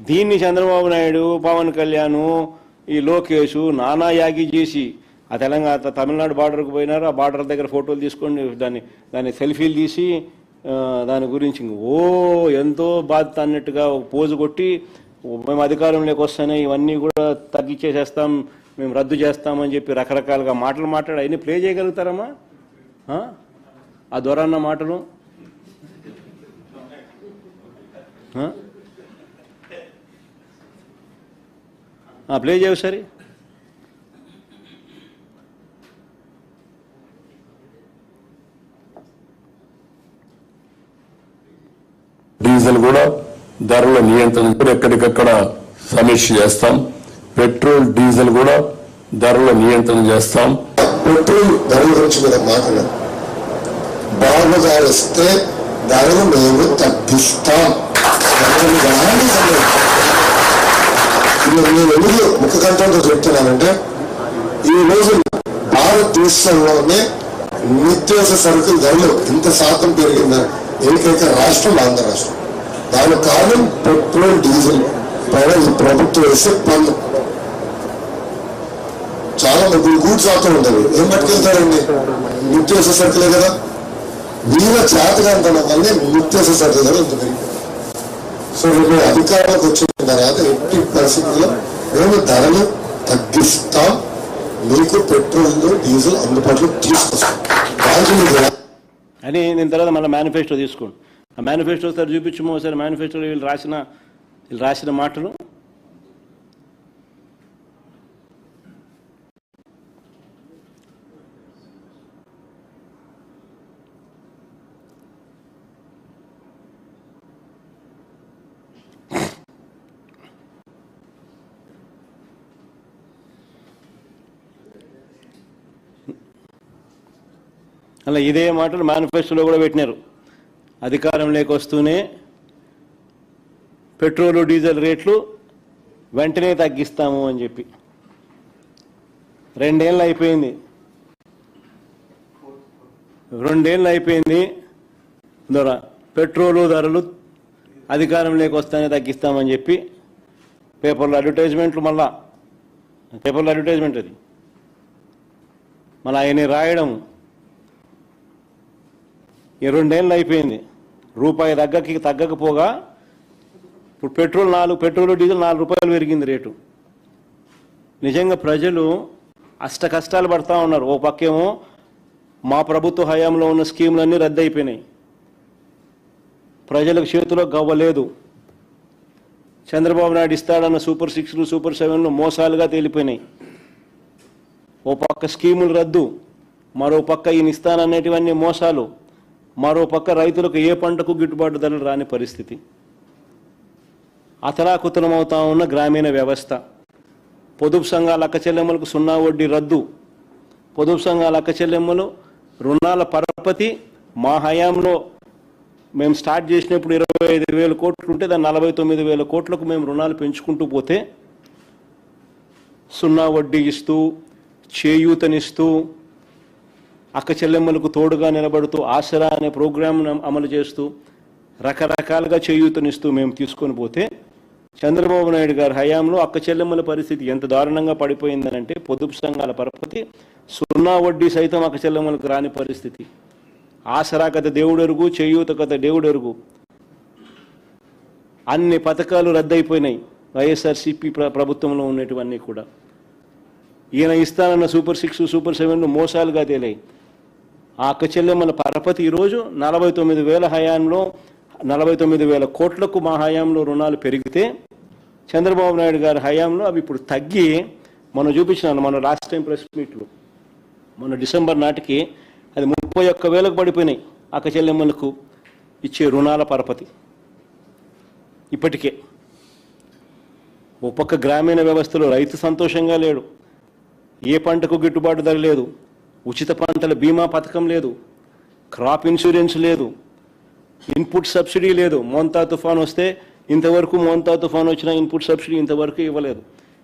దీన్ని చంద్రబాబు నాయుడు, పవన్ కళ్యాణ్, ఈ లోకేష్ నానా యాగి చేసి ఆ తెలంగాణ తమిళనాడు బార్డర్కు పోయినారు. ఆ బార్డర్ దగ్గర ఫోటోలు తీసుకొని దాన్ని సెల్ఫీలు తీసి దాని గురించి ఎంతో బాధ్యత అన్నట్టుగా ఒక పోజు కొట్టి మేము అధికారంలోకి వస్తానే ఇవన్నీ కూడా తగ్గించేసేస్తాం, మేము రద్దు చేస్తామని చెప్పి రకరకాలుగా మాట్లాడి అవన్నీ ప్లే చేయగలుగుతారమ్మా? ఆ దొరన్న మాటలు ప్లే చేయవు సరే. డీజిల్ కూడా ధరల నియంత్రణ కూడా ఎక్కడికక్కడ సమీక్ష చేస్తాం. పెట్రోల్ డీజిల్ కూడా ధరల నియంత్రణ చేస్తాం. పెట్రోల్ ధరల గురించి మీద మాట్లాడారు. బాగా వస్తే ధరలు మేము తగ్గిస్తాం. నేను ఎందుకు ముఖ కంఠంతో చెప్తున్నానంటే ఈ రోజు భారతదేశంలోనే నిత్యావసర సరుకుల ధరలు ఇంత శాతం పెరిగిందా ఏకైక రాష్ట్రం ఆంధ్ర రాష్ట్రం. దానికి కారణం పెట్రోల్ డీజిల్ పైన ఈ ప్రభుత్వం వేసే పన్ను. చాలా మంది గూడ్స్ అవుతూ ఉంటుంది, ఏం పట్టుకెళ్తారండి? నిత్యావసర సరుకులే కదా. వీళ్ళ చేతగాంతనం వల్లే నిత్యావసర సరుకుల ధరలు ఇంత పెరిగింది. సో రేపు అధికారంలోకి వచ్చిన తర్వాత ఎట్టి పరిస్థితుల్లో మేము ధరలు తగ్గిస్తాం, మీకు పెట్రోల్ డీజిల్ అందుబాటులో తీసుకొస్తాం అని నేను తర్వాత మళ్ళీ మేనిఫెస్టో తీసుకోండి. ఆ మేనిఫెస్టో ఒకసారి చూపించము. ఒకసారి మేనిఫెస్టోలో వీళ్ళు రాసిన మాటలు అలా ఇదే మాటలు మేనిఫెస్టోలో కూడా పెట్టినారు. అధికారంలోకి వస్తూనే పెట్రోలు డీజిల్ రేట్లు వెంటనే తగ్గిస్తాము అని చెప్పి 2 ఏళ్ళు అయిపోయింది. 2 ఏళ్ళు అయిపోయింది. పెట్రోలు ధరలు అధికారంలోకి వస్తేనే తగ్గిస్తామని చెప్పి పేపర్లో అడ్వర్టైజ్మెంట్లు, మళ్ళా పేపర్లో అడ్వర్టైజ్మెంట్ అది మళ్ళీ ఆయన రాయడం. ఈ 2 ఏళ్ళు అయిపోయింది. రూపాయి తగ్గకపోగా ఇప్పుడు పెట్రోల్ డీజిల్ 4 రూపాయలు పెరిగింది రేటు. నిజంగా ప్రజలు అష్ట కష్టాలు పడతా ఉన్నారు. ఓ పక్కేమో మా ప్రభుత్వ హయాంలో ఉన్న స్కీములన్నీ రద్దు అయిపోయినాయి, ప్రజలకు చేతిలో గవ్వలేదు. చంద్రబాబు నాయుడు ఇస్తాడన్న సూపర్ 6లు సూపర్ 7లు మోసాలుగా తేలిపోయినాయి. ఓ పక్క స్కీములు రద్దు, మరో పక్క ఈయన ఇస్తాననేటివన్నీ మోసాలు, మరో పక్క రైతులకు ఏ పంటకు గిట్టుబాటు ధరలు రాని పరిస్థితి. అతలాకుతలమవుతా ఉన్న గ్రామీణ వ్యవస్థ. పొదుపు సంఘాల అక్క చెల్లెమ్మలకు 0 వడ్డీ రద్దు. పొదుపు సంఘాల అక్క చెల్లెమ్మలు రుణాల పరపతి మా హయాంలో మేము స్టార్ట్ చేసినప్పుడు 25,000 కోట్లు ఉంటే దాన్ని 49,000 కోట్లకు మేము రుణాలు పెంచుకుంటూ పోతే 0 వడ్డీ ఇస్తూ, చేయూతనిస్తూ, అక్క చెల్లెమ్మలకు తోడుగా నిలబడుతూ, ఆసరా అనే ప్రోగ్రాంను అమలు చేస్తూ, రకరకాలుగా చేయూతనిస్తూ మేము తీసుకొని పోతే చంద్రబాబు నాయుడు గారి హయాంలో అక్క చెల్లెమ్మల పరిస్థితి ఎంత దారుణంగా పడిపోయిందనంటే పొదుపు సంఘాల పరపతి 0 వడ్డీ సైతం అక్క చెల్లెమ్మలకు రాని పరిస్థితి. ఆసరా కథ దేవుడెరుగు, చేయూత కథ దేవుడెరుగు. అన్ని పథకాలు రద్దయిపోయినాయి వైఎస్ఆర్సీపీ ప్రభుత్వంలో ఉన్నటువన్నీ కూడా. ఈయన ఇస్తానన్న సూపర్ 6 సూపర్ 7లు మోసాలుగా తేలాయి. ఆ అక్క చెల్లెమ్మల పరపతి ఈరోజు 49,000 హయాంలో 49,000 కోట్లకు మా హయాంలో రుణాలు పెరిగితే చంద్రబాబు నాయుడు గారి హయాంలో అవి ఇప్పుడు తగ్గి మనం చూపించినాను మన లాస్ట్ టైం ప్రెస్ మీట్లో మన డిసెంబర్ నాటికి అది 31,000కు పడిపోయినాయి అక్క చెల్లెమ్మలకు ఇచ్చే రుణాల పరపతి. ఇప్పటికే ఓ పక్క గ్రామీణ వ్యవస్థలో రైతు సంతోషంగా లేడు, ఏ పంటకు గిట్టుబాటు ధర లేదు, ఉచిత పంటల బీమా పథకం లేదు, క్రాప్ ఇన్సూరెన్స్ లేదు, ఇన్పుట్ సబ్సిడీ లేదు. మోంతా తుఫాన్ వస్తే ఇంతవరకు మోంతా తుఫాన్ వచ్చిన ఇన్పుట్ సబ్సిడీ ఇంతవరకు ఇవ్వలేదు.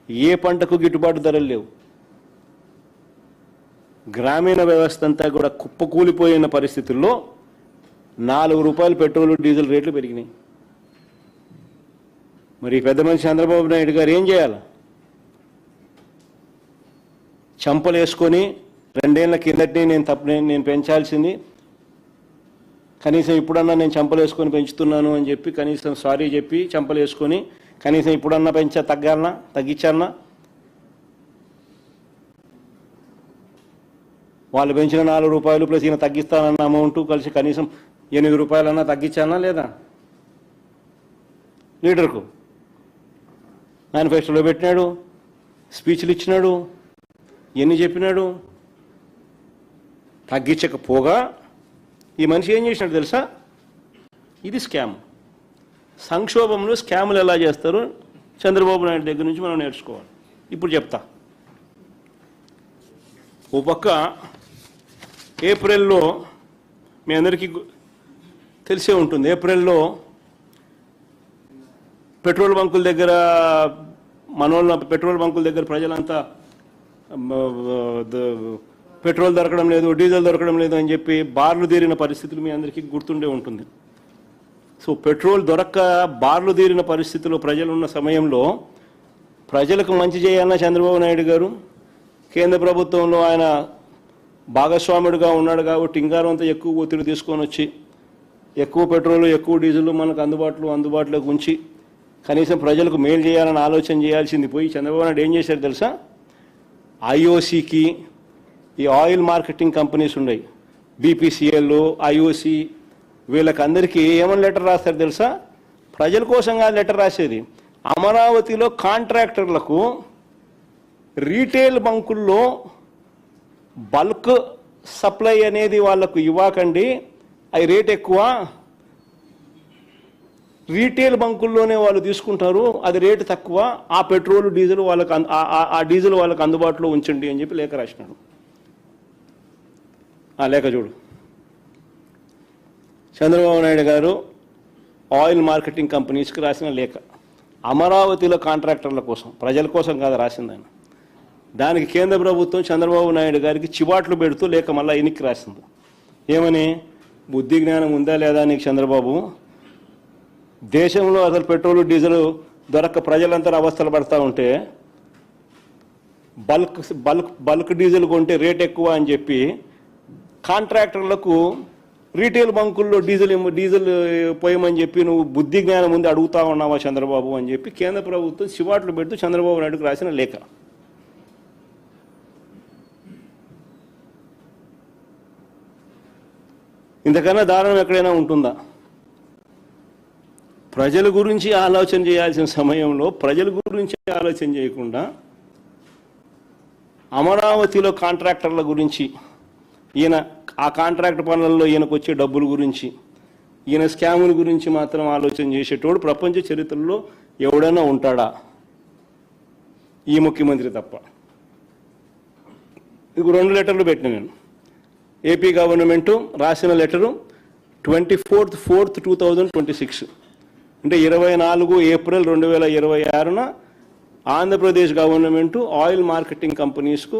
ఏ పంటకు గిట్టుబాటు ధరలు లేవు. గ్రామీణ వ్యవస్థ అంతా కూడా కుప్పకూలిపోయిన పరిస్థితుల్లో 4 రూపాయలు పెట్రోల్ డీజిల్ రేట్లు పెరిగినాయి. మరి పెద్ద మనిషి చంద్రబాబు నాయుడు గారు ఏం చేయాలి? చంపలు వేసుకొని 2 ఏళ్ల కిందటి నేను పెంచాల్సింది, కనీసం ఇప్పుడన్నా నేను చంపలు వేసుకొని పెంచుతున్నాను అని చెప్పి కనీసం సారీ చెప్పి చంపలు వేసుకొని కనీసం ఇప్పుడన్నా తగ్గించాలన్నా? వాళ్ళు పెంచిన 4 రూపాయలు ప్లస్ ఈయన తగ్గిస్తానన్న అమౌంట్ కలిసి కనీసం 8 రూపాయలన్నా తగ్గించానా లేదా? లీడర్కు మేనిఫెస్టోలో పెట్టినాడు, స్పీచ్లు ఇచ్చినాడు, ఎన్ని చెప్పినాడు. తగ్గించకపోగా ఈ మనిషి ఏం చేసినాడు తెలుసా? ఇది స్కామ్. సంక్షోభంలో స్కాములు ఎలా చేస్తారో చంద్రబాబు నాయుడు దగ్గర నుంచి మనం నేర్చుకోవాలి. ఇప్పుడు చెప్తా. ఓ పక్క ఏప్రిల్లో మీ అందరికీ తెలిసే ఉంటుంది, ఏప్రిల్లో పెట్రోల్ బంకుల దగ్గర పెట్రోల్ బంకుల దగ్గర ప్రజలంతా పెట్రోల్ దొరకడం లేదు, డీజిల్ దొరకడం లేదు అని చెప్పి బార్లు తీరిన పరిస్థితులు మీ అందరికీ గుర్తుండే ఉంటుంది. సో పెట్రోల్ దొరక్క బార్లు తీరిన పరిస్థితుల్లో ప్రజలున్న సమయంలో ప్రజలకు మంచి చేయాలన్న చంద్రబాబు నాయుడు గారు కేంద్ర ప్రభుత్వంలో ఆయన భాగస్వాముడిగా ఉన్నాడు కాబట్టి ఇంగారంతా ఎక్కువ ఒత్తిడి తీసుకొని వచ్చి ఎక్కువ పెట్రోల్ ఎక్కువ డీజిల్ మనకు అందుబాటులోకి ఉంచి కనీసం ప్రజలకు మేలు చేయాలని ఆలోచన చేయాల్సింది పోయి చంద్రబాబు నాయుడు ఏం చేశారు తెలుసా? ఐఓసికి, ఈ ఆయిల్ మార్కెటింగ్ కంపెనీస్ ఉన్నాయి, బీపీసీఎల్, ఐఓసి, వీళ్ళకందరికీ ఏమని లెటర్ రాస్తారు తెలుసా? ప్రజల కోసం కాదు లెటర్ రాసేది. అమరావతిలో కాంట్రాక్టర్లకు రీటైల్ బంకుల్లో బల్క్ సప్లై అనేది వాళ్ళకు ఇవ్వకండి, అవి రేట్ ఎక్కువ, రీటైల్ బంకుల్లోనే వాళ్ళు తీసుకుంటారు, అది రేటు తక్కువ, ఆ పెట్రోల్ డీజిల్ వాళ్ళకు అందుబాటులో ఉంచండి అని చెప్పి లేఖ రాసినాడు. ఆ లేఖ చూడు. చంద్రబాబు నాయుడు గారు ఆయిల్ మార్కెటింగ్ కంపెనీస్కి రాసిన లేఖ. అమరావతిలో కాంట్రాక్టర్ల కోసం, ప్రజల కోసం కాదు రాసింది ఆయన. దానికి కేంద్ర ప్రభుత్వం చంద్రబాబు నాయుడు గారికి చివాట్లు పెడుతూ లేఖ మళ్ళీ ఎన్నికి రాసింది. ఏమని? బుద్ధి జ్ఞానం ఉందా లేదా నీకు చంద్రబాబు? దేశంలో అసలు పెట్రోల్ డీజిల్ దొరక్క ప్రజలంతా అవస్థలు పడతా ఉంటే బల్క్ డీజిల్ కొంటే రేట్ ఎక్కువ అని చెప్పి కాంట్రాక్టర్లకు రీటైల్ బంకుల్లో డీజిల్ పోయమని చెప్పి నువ్వు బుద్ధి జ్ఞానం ముందు అడుగుతా ఉన్నావా చంద్రబాబు అని చెప్పి కేంద్ర ప్రభుత్వం చివాట్లు పెడుతూ చంద్రబాబు నాయుడుకు రాసిన లేఖ. ఇంతకన్నా దారుణం ఎక్కడైనా ఉంటుందా? ప్రజల గురించి ఆలోచన చేయాల్సిన సమయంలో ప్రజల గురించి ఆలోచన చేయకుండా అమరావతిలో కాంట్రాక్టర్ల గురించి, ఈయన ఆ కాంట్రాక్ట్ పనులలో ఈయనకు వచ్చే డబ్బుల గురించి, ఈయన స్కాముల గురించి మాత్రం ఆలోచన చేసేటోడు ప్రపంచ చరిత్రలో ఎవడైనా ఉంటాడా? ఈ ముఖ్యమంత్రి తప్ప. ఇది 2 లెటర్లు పెట్టిన నేను. ఏపీ గవర్నమెంటు రాసిన లెటరు 24/4/2026, అంటే 24 ఏప్రిల్ 2026న ఆంధ్రప్రదేశ్ గవర్నమెంటు ఆయిల్ మార్కెటింగ్ కంపెనీస్కు,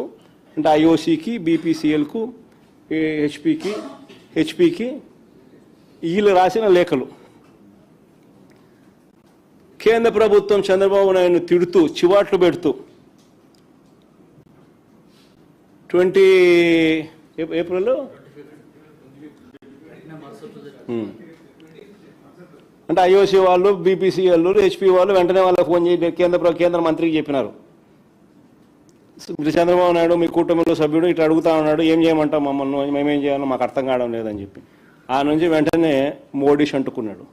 అంటే ఐఓసికి, బీపీసీఎల్కు, హెచ్పికి వీళ్ళు రాసిన లేఖలు. కేంద్ర ప్రభుత్వం చంద్రబాబు నాయుడును తిడుతూ చివాట్లు పెడుతూ 20 ఏప్రిల్ అంటే ఐఓసి వాళ్ళు, బీపీసీఎల్, హెచ్పి వాళ్ళు వెంటనే వాళ్ళకి ఫోన్ చేసి కేంద్ర మంత్రికి చెప్పినారు, చంద్రబాబు నాయుడు మీ కూటమిలో సభ్యుడు ఇట్లా అడుగుతా ఉన్నాడు, ఏం చేయమంటాం మమ్మల్ని, మేమేం చేయాలో మాకు అర్థం కావడం లేదని చెప్పి. ఆ నుంచి వెంటనే మోడీ అంటుకున్నాడు.